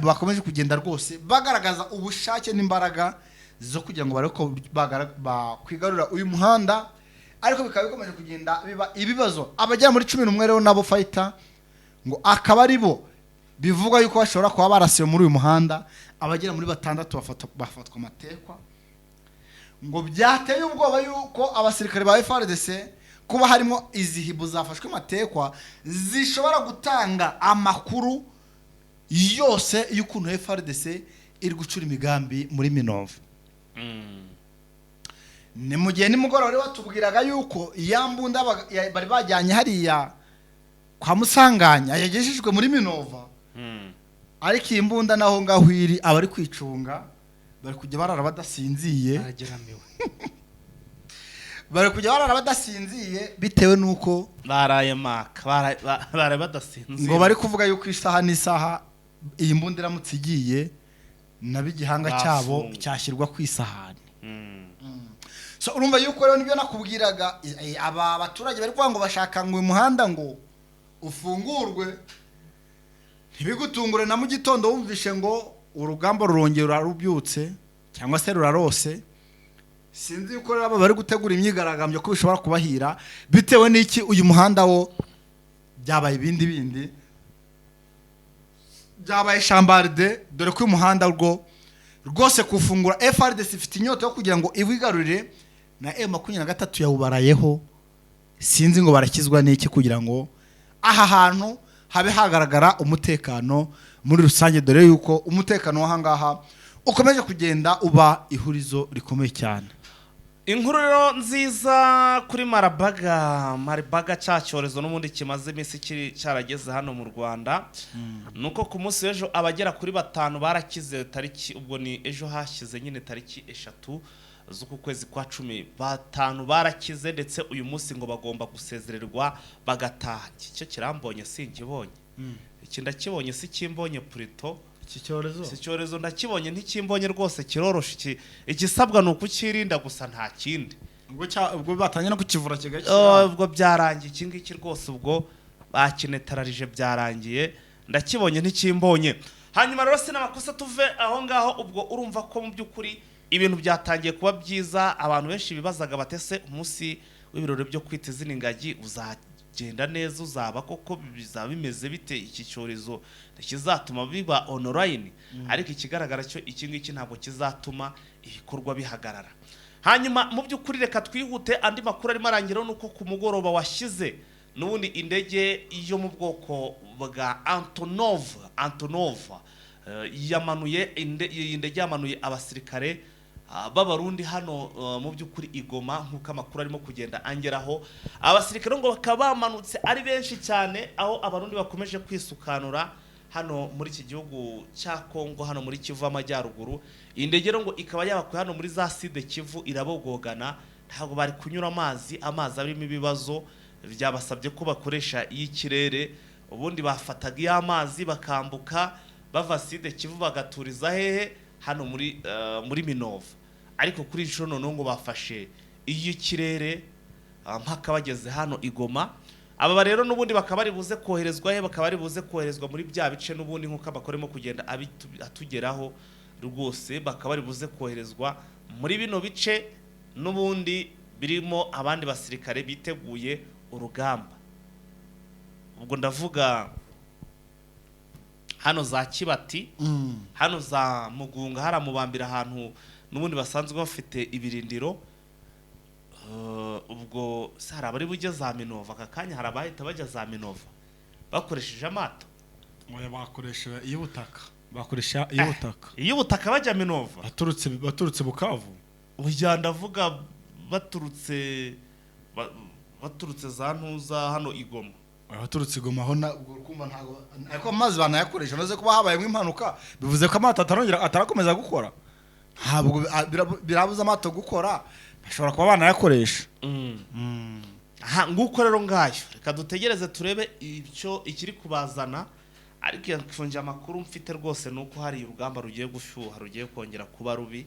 bakomeje kugenda rwose bagaragaza ubushake n'imbaraga zo kugira ngo bareko bakwigarura uyu muhanda ariko bikaba bikomeje kugenda biba ibibazo abagera muri 11 rero nabo fighter ngo akaba ari bo bivuga yuko bashobora kuba barasiye muri uyu muhanda abagera muri 6 bafatwa amatekwa ngo byateye ubwoba yuko abasirikare ba FRDC kuba harimo izihibu zafashwe amatekwa zishobora gutanga amakuru yose y'ukuntu FRDC iri gucura imigambi muri Minova ni mu gihe nimugoroba rero batubwiraga yuko yambunda bari bajyanye hariya kwa Musanganya yagejejwe muri Minova ariko imbunda naho ngaho iri abari kwicunga bari kujya barara badasinziye bari kujya barara badasinziye bitewe nuko baraye maka baraye badasinziye ngo bari kuvuga yuko isaha n'isaha iyi mbunda iramutse igiye nabigihanga cyabo cyashyirwa ku isahani so urumva yuko rero nibyo nakubwiraga aba baturage bari kuvuga ngo bashaka ngo uyu muhanda ngo ufungurwe ntibigutungure na mu gitondo wumvishe ngo urugamba rurongera rubyutse cyangwa se rurarose sinzi yuko rero bari gutegura imyigaragambyo ko bishobora kubahira bitewe n'iki uyu muhanda wo byabaye ibindi byabaye chambarde dore ko uyu muhanda rwose kufungura FRDC ifite inyota yo kugira ngo iwigarurire na M23 yawubarayeho sinzi ngo barakizwa n'iki kugira ngo aha hantu habe hagaragara umutekano muri rusange dore yuko umutekano wahangaha ukomeje kugenda uba ihurizo rikomeye cyane inkuru rero nziza kuri Maribaga cyacyorezo n'ubundi kimaze iminsi cyarageze hano mu Rwanda nuko ku munsi w'ejo abagera kuri 5 barakize tariki ubwo ni ejo hashize nyine tariki 3 z'uku kwezi kwa 10 5 barakize ndetse uyu munsi ngo bagomba gusezererwa bagataha cyo kirambonye singibonye iki ndakibonye si kimbonye Purito iki cyorezo ndakibonye ntikimbonye rwose kiroroshe igisabwa no kukirinda gusa nta kindi ubwo batanye no kukivura kigakira ubwo byarangiye iki ngiki rwose ubwo bakinetararije byarangiye ndakibonye ntikimbonye hanyuma rero sinamakosa tuve aho ngaho ubwo urumva ko mu byukuri ibintu byatangiye kuba byiza abantu benshi bibazaga batese umunsi w'ibirori byo kwita izina ingagi uzagenda neza uzaba koko bizaba bimeze bite iki cyorezo kizatuma biba online ariko ikigaragara cyo iki ngiki ntabwo kizatuma ibikorwa bihagarara hanyuma mu byukuri reka twihute andi makuru ari marangiro nuko ku mugoroba washize nubundi indege yo mu bwoko bwa Antonov yamanuye indege yamanuye abasirikare b'abarundi hano mu by'ukuri igoma nk'uko amakuru arimo kugenda angeraho abasirikare ngo bakaba bamanutse ari benshi cyane aho abarundi bakomeje kwisukanura hano muri iki gihugu cya Kongo hano muri Kivu amajyaruguru indege ngo ikaba yabakuye hano muri za Side Kivu irabogogana ntabwo bari kunyura amazi arimo ibibazo byabasabye ko bakoresha y'ikirere ubundi bafataga y'amazi bakambuka bava Side Kivu bagaturiza hehe hano muri Minova ariko kuri inshuro none ngo bafashe iy'ikirere mpaka bageze hano igoma aba rero n'ubundi bakaba bari buze koherezwa he bakaba bari buze koherezwa muri bya bice n'ubundi nk'uko abakoremo kugenda atugeraho rwose bakaba bari buze koherezwa muri bino bice n'ubundi birimo abandi basirikare biteguye urugamba ubwo ndavuga hano za Kibati hano za Mugunga haramubambira ahantu n'ubundi basanzwe bafite ibirindiro ubwo sara bari bujye za Minova akakanya harabahita bajya za Minova bakoresheje amato oya bakoresha iy'ubutaka iy'ubutaka bajya Minova baturutse Bukavu ujya ndavuga baturutse za ntuza hano igoma abaturutse igoma aho urumva ntago ariko amazi banayakoresha noze kuba habaye impanuka bivuze ko amato atarakomeza gukora ntabwo birabuza amato gukora bashobora kuba banayakoresha nguko rero ngayo reka dutegereze turebe icyo ikiri kubazana ariko yafunje amakuru mfite rwose nuko hari urugamba rugiye gushyuha rugiye kongera kuba rubi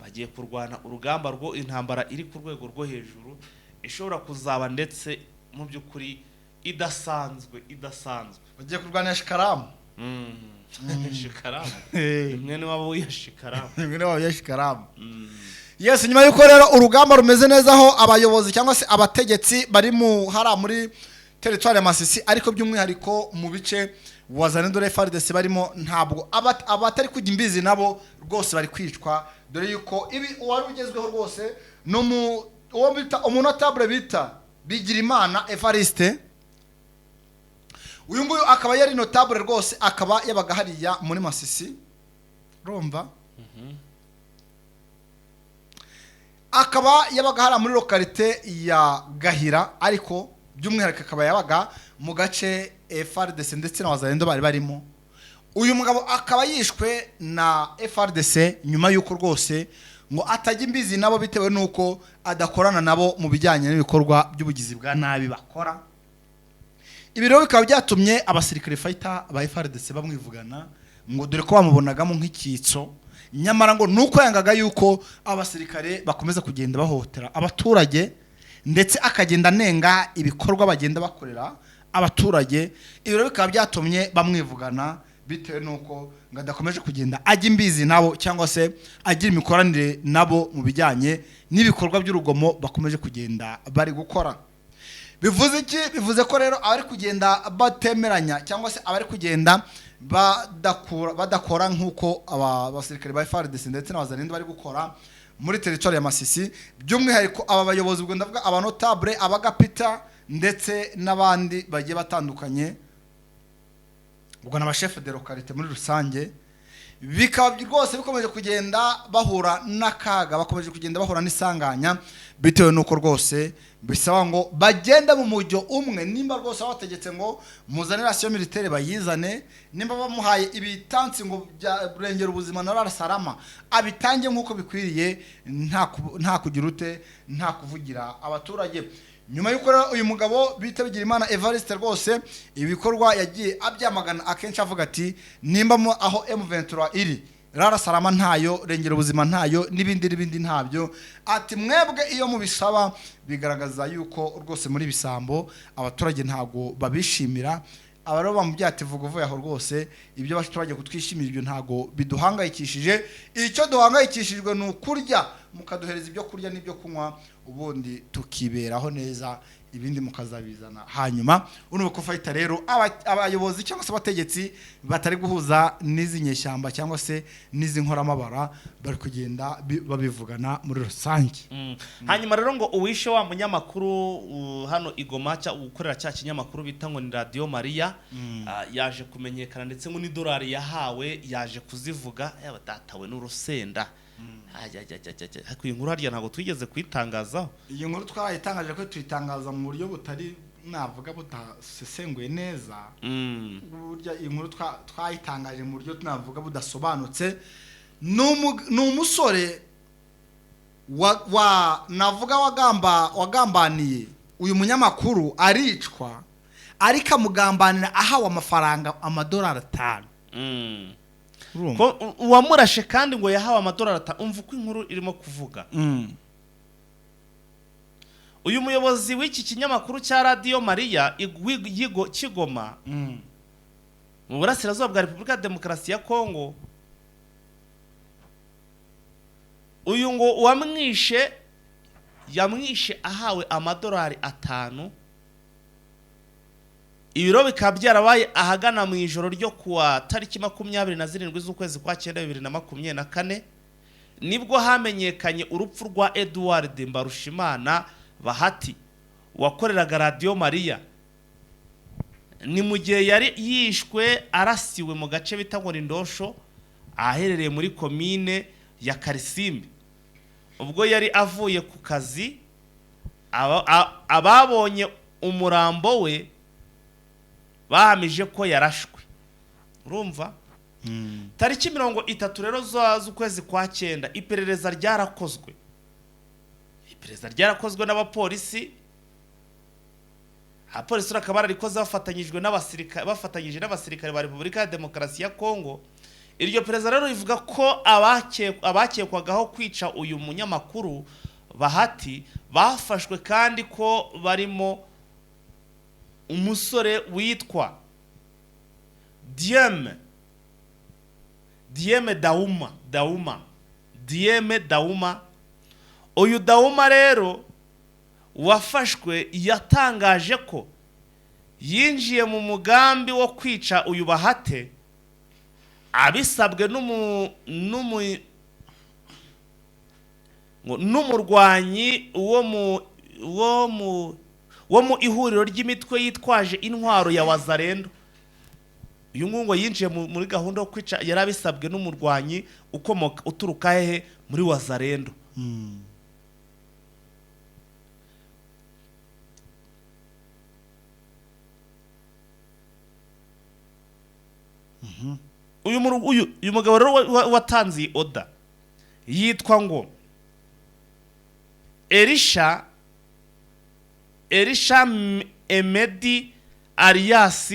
bagiye kurwana urugamba rwo intambara iri ku rwego rwo hejuru ishobora kuzaba ndetse mu by'ukuri idasanzwe bagiye kurwana Shikaramu Shikaramu mwene wabo Shikaramu yes nyuma yuko rero urugamba rumeze neza aho abayobozi cyangwa se abategetsi bari muri territoire ya Masisi ariko by'umwihariko mu bice wazane FARDC barimo ntabwo abatari kujya imbizi nabo rwose bari kwicwa dore yuko ibi wari ugezweho rwose no uwo bita umunotable bita Bigirimana Evariste uyu nguyu akaba yari notable rwose akaba yabaga hariya muri Masisi romva akaba yabaga hara muri localité ya Gahira ariko by'umwihariko akaba yabaga mu gace FARDC ndetse na wazalendo bari barimo uyu mugabo akaba yishwe na FARDC nyuma yuko rwose ngo atajya imbizi nabo bitewe nuko adakorana nabo mu bijyanye n'ibikorwa by'ubugizi bwa nabi bakora ibiro bikaba byatumye abasirikare fighter ba FARDC bamwivugana ngo dore ko bamubonagamo nk'ikitso nyamara ngo nuko yangaga yuko abasirikare bakomeza kugenda bahotera abaturage ndetse akagenda nenga ibikorwa bagenda bakorera abaturage ibiro bikaba byatumye bamwivugana bitewe nuko ngo adakomeje kugenda ajya imbizi nabo cyangwa se agira imikoranire nabo mu bijyanye n'ibikorwa by'urugomo bakomeje kugenda bari gukora bivuze iki bivuze ko rero abari kugenda batemeranya cyangwa se abari kugenda badakora nk'uko abasirikare ba FARDC ndetse n'abazalendo bari gukora muri territoire ya Masisi by'umwihariko aba bayobozi ubwo ndavuga abanotable abagapita ndetse n'abandi bagiye batandukanye ubwo n'aba chef de localité muri rusange bikaba rwose bikomeje kugenda bahura n'akaga bakomeje kugenda bahura n'isanganya bitewe nuko rwose bisaba ngo bagenda mu mujyo umwe nimba rwose abategetse ngo muzanirasiyo militaire bayizane nimba bamuhaye ibitansi ngo burengera ubuzima na Rarasarama abitange nk'uko bikwiriye nta kugira ute nta kuvugira abaturage nyuma yuko uyu mugabo bita Bigirimana Evariste rwose ibikorwa yagiye abyamagana akenshi avuga ati nimba aho M23 iri Rarasarama ntayo rengera ubuzima ntayo n'ibindi ntabyo ati mwebwe iyo mubisaba bigaragaza yuko rwose muri bisambo abaturage ntago babishimira abaro bamubyate vuga aho rwose ibyo abaturage kutwishimira ibyo ntago biduhangayikishije icyo duhangayikishijwe n'ukurya mukaduhereza ibyo kurya n'ibyo kunywa ubundi tukiberaho neza ibindi mukazabizana hanyuma unuko kufayita rero abayobozi cyangwa se abategetsi batari guhuza n'izi nyeshyamba cyangwa se n'izi nkoramabara bari kugenda babivugana muri rusange hanyuma rero ngo uwishe wa munyamakuru hano igoma ukorera cya kinyamakuru bita ngo ni Radio Maria yaje kumenyekana ndetse ngo ni dolari yahawe yaje kuzivuga yabatatawe n'urusenda iyi nkuru harya ntabwo twigeze kuyitangazaho. Iyi nkuru twayitangaje ko tuyitangaza mu buryo butari navuga budasesenguye neza. Burya iyi nkuru twayitangaje mu buryo navuga budasobanutse. Ni umusore navuga wagambaniye uyu munyamakuru aricwa ariko amugambanira ahawe amafaranga $5. Ko uwamurashe kandi ngo yahawe $5. Umva uko inkuru irimo kuvuga. Uyu muyobozi w'iki kinyamakuru cya Radio Maria Kigoma mu burasirazuba bwa Repubulika ya Demokarasi ya Kongo, uyu ngo yamwishe ahawe $5. Ibiro bikaba byarabaye ahagana mu ijoro ryo kuwa tariki 27 z'ukwezi kwa 9 2024 nibwo hamenyekanye urupfu rwa Edouard Mbarushimana Bahati wakoreraga Radio Maria. Ni mu gihe yari yishwe arasiwe mu gace bita ngo Ndosho aherereye muri komine ya Karisimbi. Ubwo yari avuye ku kazi, ababonye umurambo we bahamije ko yarashwe. Urumva? Tariki 30 rero z'ukwezi kwa 9 iperereza ryarakozwe. Iperereza ryarakozwe n'abapolisi. Abapolisi bakaba barikoze bafatanyije n'abasirikare ba Repubulika ya Demokarasi ya Kongo. Iryo perezida rero rivuga ko abakekwagaho kwica uyu munyamakuru Bahati bafashwe kandi ko barimo umusore witwa Dieme Dauma. Uyu Dauma rero wafashwe yatangaje ko yinjiye mu mugambi wo kwica uyu Bahati abisabwe n'umurwanyi wo mu ihuriro ry'imitwe yitwaje intwaro ya Wazalendo. Uyu ngo yinjiye muri gahunda yo kwica yarabisabwe n'umurwanyi uturuka hehe muri Wazalendo. Uyu mugabo rero watanze oda yitwa ngo Elisha Emedi alias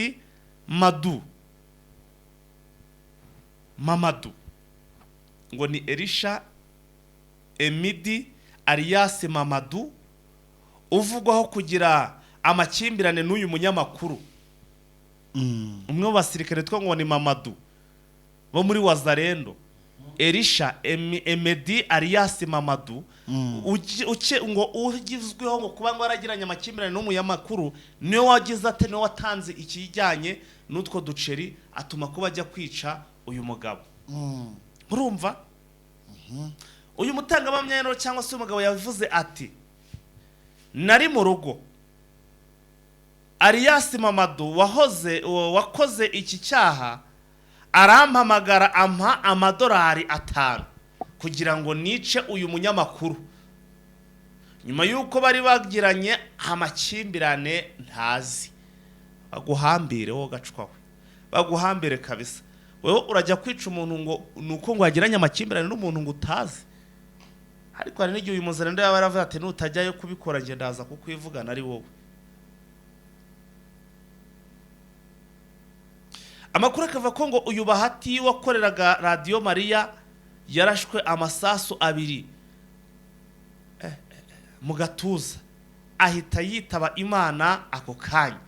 Mamadu. Ngo ni Elisha Emedi alias Mamadu uvugwaho kugira amakimbirane n'uyu munyamakuru. Umwe mu basirikare two ngo ni Mamadu bo muri Wazalendo. Elisha Emedi alias Mamadu ngo ugizweho ngo kuba ngo aragiranye amakimbirane n'umunyamakuru niwe wagize ate niwe watanze ikijyanye n'utwo duceri atuma kuba ajya kwica uyu mugabo. Urumva? Uyu mutangamamyero cyangwa se umugabo yavuze ati nari mu rugo alias Mamadu wakoze iki cyaha arampamagara ampa $5 kugira ngo nice uyu munyamakuru. Nyuma yuko bari bagiranye amakimbirane ntazi. Baguhambire wo gacwawe. Baguhambire kabisa. Wewe urajya kwica umuntu ngo nuko ngo agiranye amakimbirane n'umuntu ngo utazi. Ariko hari n'igihe uyu Muzalendo yaba yaravuze ati nutajyayo kubikora nge ndaza kukwivugana ari wowe. Amakuru akava ko ngo uyu Bahati wakoreraga Radio Maria yarashwe amasasu 2 mu gatuza ahita yitaba Imana ako kanya.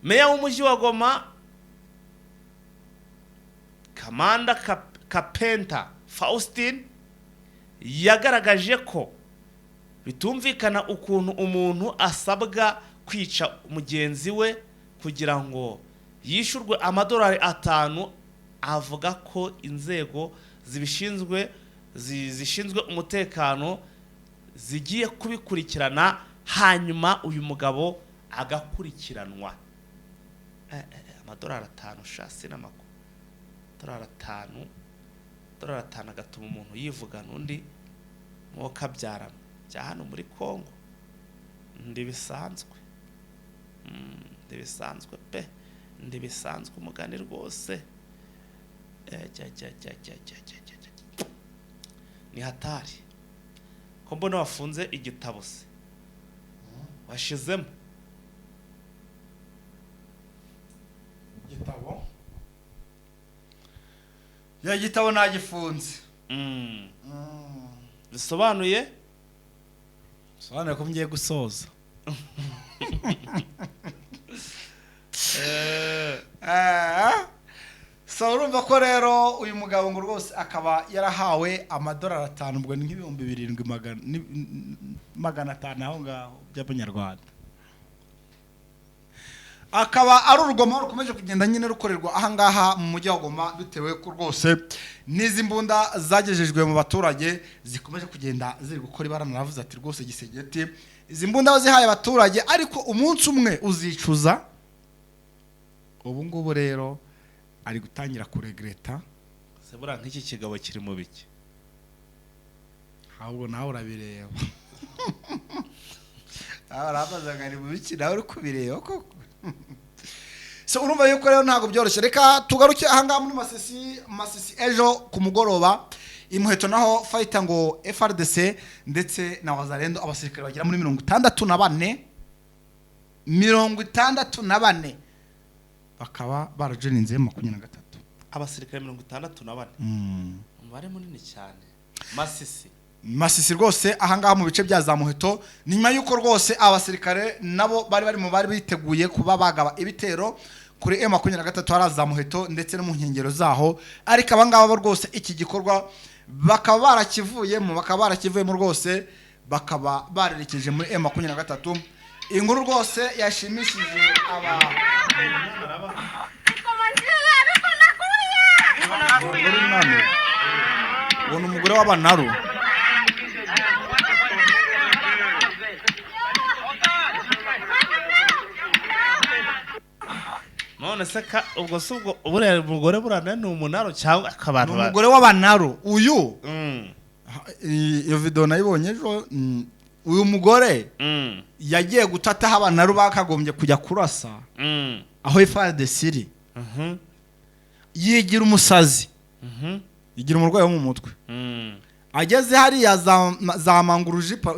Meya w'umujyi wa Goma Kamanda Kapenta Faustin yagaragaje ko bitumvikana ukuntu umuntu asabwa kwica mugenzi we kugira ngo yishurwe $5. Avuga ko inzego zishinzwe umutekano zigiye kubikurikirana hanyuma uyu mugabo agakurikiranwa. $5 shasi n'amako dolari 5 agatuma umuntu yivugana undi mwoka byarana bya hano muri Kongo ndibisanzwe pe ndibisanzwe umugani rwose ni hatari ko mbona wafunze igitabo se washizemo igitabo ya gitabo nagifunze bisobanuye ko ngiye gusoza so urumva ko rero uyu mugabo ngo rwose akaba yarahawe amadolari 5 ubwo ni nk'ibihumbi 7,500 aho ngaho by'abanyarwanda akaba ari urugomo rukomeje kugenda nyine rukorerwa ahangaha mu mujyi wa Goma bitewe ko rwose n'izi mbunda zagejejwe mu baturage zikomeje kugenda ziri gukora ibara naravuze ati rwose gisegeti izi mbunda bazihaye abaturage ariko umunsi umwe uzicuza ubu ngubu rero ari gutangira kuregreta se bura nk'iki kigabo kiri mu biki ahubwo nawe urabireba arabaza ngari mu biki nawe uri kubireba koko so urumva yuko rero ntago byoroshye reka tugaruke ahangaha muri Masisi ejo ku mugoroba imuheto naho fighter ngo FRDC ndetse na Wazalendo abasirikare bagira muri 64 bakaba barajoninze 23 abasirikare 64 umubare munini cyane Masisi rwose ahangaha mu bice bya za muheto nyuma yuko rwose abasirikare nabo bari mu bari biteguye kuba bagaba ibitero kuri M23 haraza muheto ndetse no mu nkengero zaho ariko abangaba rwose iki gikorwa bakaba barakivuyemo rwose bakaba barerekeje muri M23 inkuru rwose yashimishije ubona umugore w'abanaru none se ubwo subwo ubure umugore burana ni umunaro cyangwa akabantu umugore w'abanaru uyu iyo video nayibonye ejo uyu mugore yagiye gutata abanaru bakagombye kujya kurasa aho FARDC iri yigira umusazi yigira umurwayi wo mu mutwe ageze hariya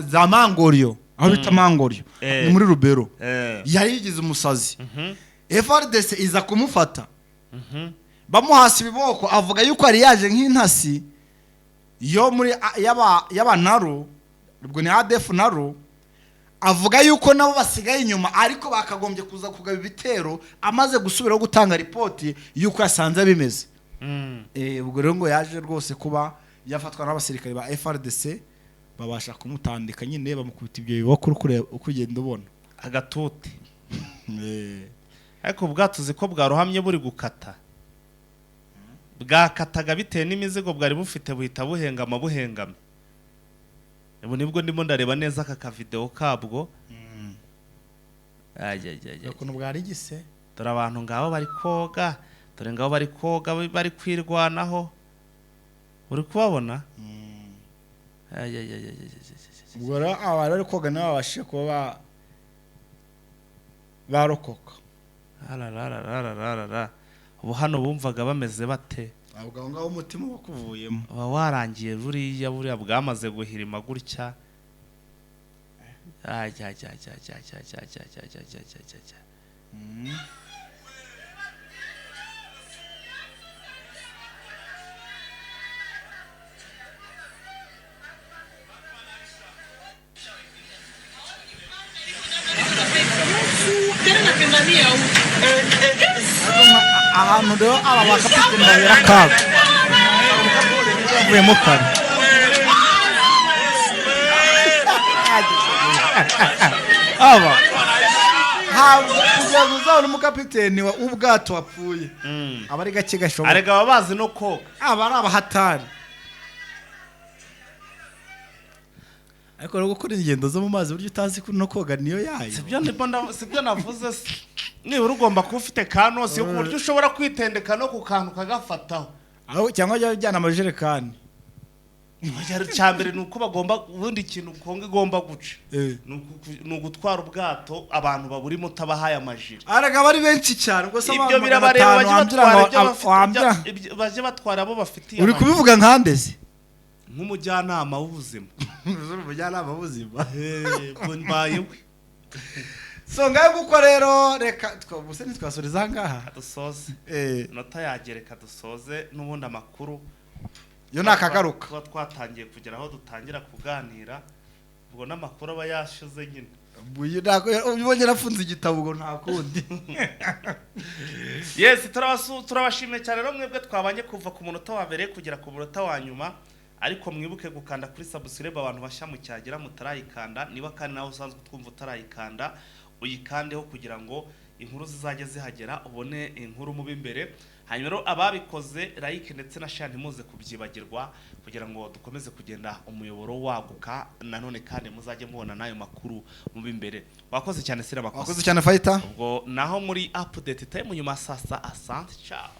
za mangoryo aho bita mangoryo ni muri Rubero yari yigize umusazi FRDC iza kumufata bamuhasi ibiboko avuga yuko ari yaje nk'intasi yo muri y'abanaru ubwo ni ADF naru avuga yuko nabo basigaye inyuma ariko bakagombye kuza kugaba ibitero amaze gusubiraho gutanga ripoti yuko yasanze bimeze ubwo rero ngo yaje rwose kuba yafatwa n'abasirikare ba FRDC babasha kumutandika nyine bamukubita ibyo biboko uko ugenda ubona agatuti ariko bwatuzi ko bwarohamye buri gukata bwakataga bitewe n'imizigo bwari bufite buhita buhengame ubu nibwo ndimo ndareba neza aka video kabwo ukuntu bwari gise dore abantu ngabo bari koga bari kwirwanaho uri kubabona ubwo rero abari bari koga nabo babashije kuba barokoka ubu hano bumvaga bameze bate ahubwo ngaho umutima wakuvuyemo warangiye buriya bwamaze guhirima gutya ahantu rero aba bakapite ndabera kaga bavuyemo kare aba kugeza uzabona umukapiteni wa ubwato wapfuye aba ari gake gashoboka arega baba bazi no koga aba ari abahatari ariko rero gukora ingendo zo mu mazi buryo utazi no koga niyo yayo sibyo navuze se nibura ugomba kuba ufite kanosi ku buryo ushobora kwitendeka no ku kantu kagafataho cyangwa ujyana amajerekani. Cyambere nuko bagomba ubundi ikintu konge igomba guca ni ugutwara ubwato abantu baburimo utabahaye amajiri. Araga bari benshi cyane ubwo se ibyo birabareba baje batwara abo bafitiye. Uri kubivuga nkandeze nk'umujyanama w'ubuzima. Umujyanama w'ubuzima mbayewe. So ngaho guko rero reka twabuse ntitwasoreza ngaha dusoze nota yagereka dusoze n'ubundi amakuru yo nakagaruka kuba twatangiye kugera aho dutangira kuganira ubwo n'amakuru aba yashize nyine ubonye nafunze igitabo ubwo nta kundi. Yes, turabashimiye cyane rero mwebwe twabanye kuva ku munota wa mbere kugera ku munota wa nyuma, ariko mwibuke gukanda kuri subscribe abantu bashya mu cyagira mutarayikanda, niba kandi nawe usanzwe twumva utarayikanda uyikandeho kugira ngo inkuru zizajye zihagera ubone inkuru mu bimbere. Hanyuma rero ababikoze like ndetse na share ntimuze kubyibagirwa kugira ngo dukomeze kugenda umuyoboro waguka, nanone kandi muzajye mubona nayo makuru mu bimbere. Wakoze cyane Sira Makosa. Wakoze cyane Fighter. Ubwo naho muri update time nyuma sasa. Asante, ciao.